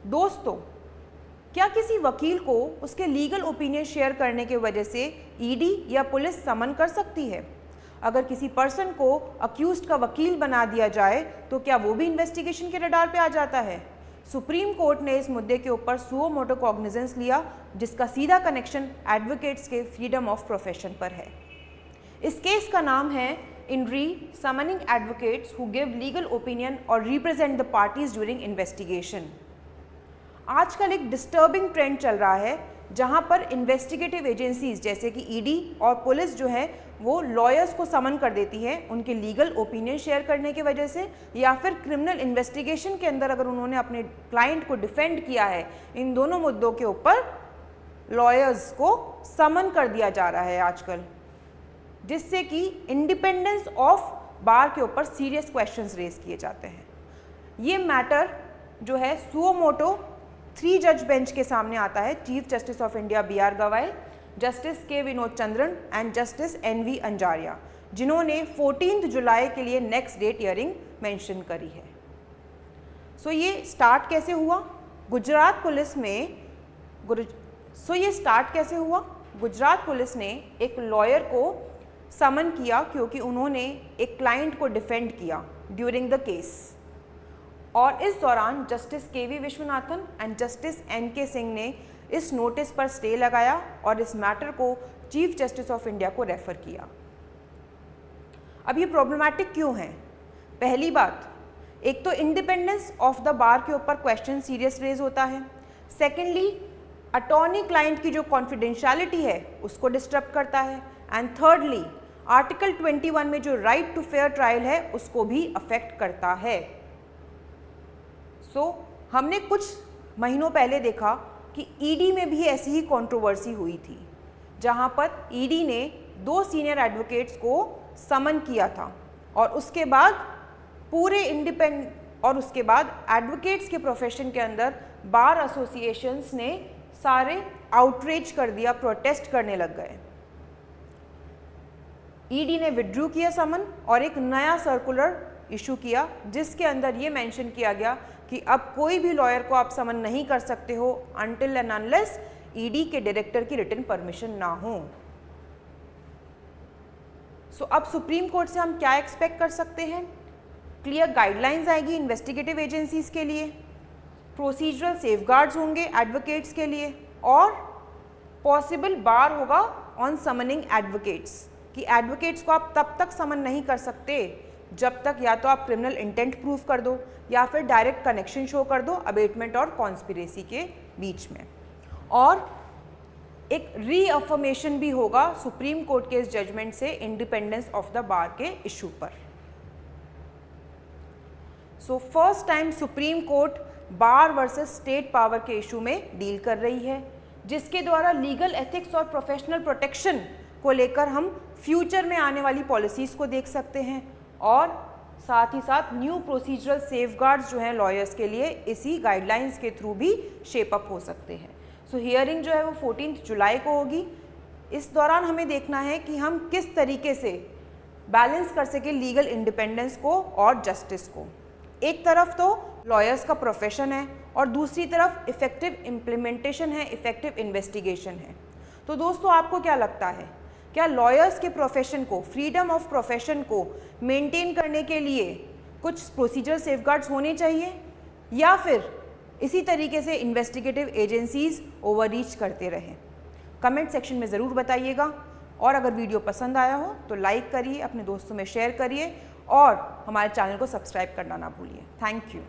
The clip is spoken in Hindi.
दोस्तों, क्या किसी वकील को उसके लीगल ओपिनियन शेयर करने की वजह से ईडी या पुलिस समन कर सकती है? अगर किसी पर्सन को अक्यूज्ड का वकील बना दिया जाए तो क्या वो भी इन्वेस्टिगेशन के रडार पे आ जाता है? सुप्रीम कोर्ट ने इस मुद्दे के ऊपर सुओ मोटो कॉग्निजेंस लिया, जिसका सीधा कनेक्शन एडवोकेट्स के फ्रीडम ऑफ प्रोफेशन पर है। इस केस का नाम है in re summoning advocates who give legal opinion और represent the parties during investigation. आजकल एक डिस्टर्बिंग ट्रेंड चल रहा है जहां पर इन्वेस्टिगेटिव एजेंसीज जैसे कि ईडी और पुलिस जो है वो लॉयर्स को समन कर देती है उनके लीगल ओपिनियन शेयर करने की वजह से, या फिर क्रिमिनल इन्वेस्टिगेशन के अंदर अगर उन्होंने अपने क्लाइंट को डिफेंड किया है। इन दोनों मुद्दों के ऊपर लॉयर्स को समन कर दिया जा रहा है आजकल, जिससे कि इंडिपेंडेंस ऑफ बार के ऊपर सीरियस क्वेश्चंस रेज किए जाते हैं। ये मैटर जो है सुओ मोटो 3 जज बेंच के सामने आता है, chief justice of India BR गवाई, जस्टिस के Vinod Chandran and justice NV Anjaria, जिन्होंने 14 जुलाई के लिए नेक्स्ट डेट हियरिंग मेंशन करी है। सो ये स्टार्ट कैसे हुआ? गुजरात पुलिस ने एक लॉयर को समन किया क्योंकि उन्होंने एक क्लाइंट को डिफेंड किया ड्यूरिंग द केस, और इस दौरान justice KV Viswanathan and justice NK Singh ने इस नोटिस पर स्टे लगाया और इस मैटर को चीफ जस्टिस ऑफ इंडिया को रेफर किया। अब ये प्रॉब्लमैटिक क्यों है? पहली बात, एक तो इंडिपेंडेंस ऑफ द बार के ऊपर क्वेश्चन सीरियस रेज होता है। सेकेंडली, अटॉर्नी क्लाइंट की जो कॉन्फिडेंशियलिटी है उसको डिस्टर्ब करता है। एंड थर्डली, आर्टिकल 21 में जो राइट टू फेयर ट्रायल है उसको भी अफेक्ट करता है। हमने कुछ महीनों पहले देखा कि ईडी में भी ऐसी ही कंट्रोवर्सी हुई थी, जहां पर ईडी ने 2 सीनियर एडवोकेट्स को समन किया था और उसके बाद एडवोकेट्स के प्रोफेशन के अंदर बार एसोसिएशंस ने सारे आउटरीच कर दिया, प्रोटेस्ट करने लग गए। ईडी ने विड्रू किया समन और एक नया सर्कुलर इशू किया, जिसके अंदर ये मेंशन किया गया कि अब कोई भी लॉयर को आप समन नहीं कर सकते हो अनटिल एंड अनलेस ईडी के डायरेक्टर की रिटन परमिशन ना हो। अब सुप्रीम कोर्ट से हम क्या एक्सपेक्ट कर सकते हैं? क्लियर गाइडलाइंस आएगी इन्वेस्टिगेटिव एजेंसीज के लिए, प्रोसीजरल सेफगार्ड्स होंगे एडवोकेट्स के लिए, और पॉसिबल बार होगा ऑन समनिंग एडवोकेट्स, कि एडवोकेट्स को आप तब तक समन नहीं कर सकते जब तक या तो आप क्रिमिनल इंटेंट प्रूव कर दो या फिर डायरेक्ट कनेक्शन शो कर दो अबेटमेंट और कॉन्स्पिरेसी के बीच में। और एक रीअफर्मेशन भी होगा सुप्रीम कोर्ट के इस जजमेंट से इंडिपेंडेंस ऑफ द बार के इशू पर। First time supreme court bar versus state power के इशू में डील कर रही है, जिसके द्वारा लीगल एथिक्स और प्रोफेशनल प्रोटेक्शन को लेकर हम फ्यूचर में आने वाली पॉलिसीज को देख सकते हैं, और साथ ही साथ न्यू प्रोसीजरल सेफगार्ड्स जो हैं लॉयर्स के लिए इसी गाइडलाइंस के थ्रू भी शेप अप हो सकते हैं। हियरिंग जो है वो 14 जुलाई को होगी। इस दौरान हमें देखना है कि हम किस तरीके से बैलेंस कर सके लीगल इंडिपेंडेंस को और जस्टिस को। एक तरफ तो लॉयर्स का प्रोफेशन है और दूसरी तरफ इफेक्टिव इम्प्लीमेंटेशन है, इफेक्टिव इन्वेस्टिगेशन है। तो दोस्तों, आपको क्या लगता है, क्या लॉयर्स के प्रोफेशन को, फ्रीडम ऑफ प्रोफेशन को मेंटेन करने के लिए कुछ प्रोसीजर सेफगार्ड्स होने चाहिए, या फिर इसी तरीके से इन्वेस्टिगेटिव एजेंसीज ओवररीच करते रहें? कमेंट सेक्शन में ज़रूर बताइएगा, और अगर वीडियो पसंद आया हो तो लाइक करिए, अपने दोस्तों में शेयर करिए और हमारे चैनल को सब्सक्राइब करना ना भूलिए। Thank you.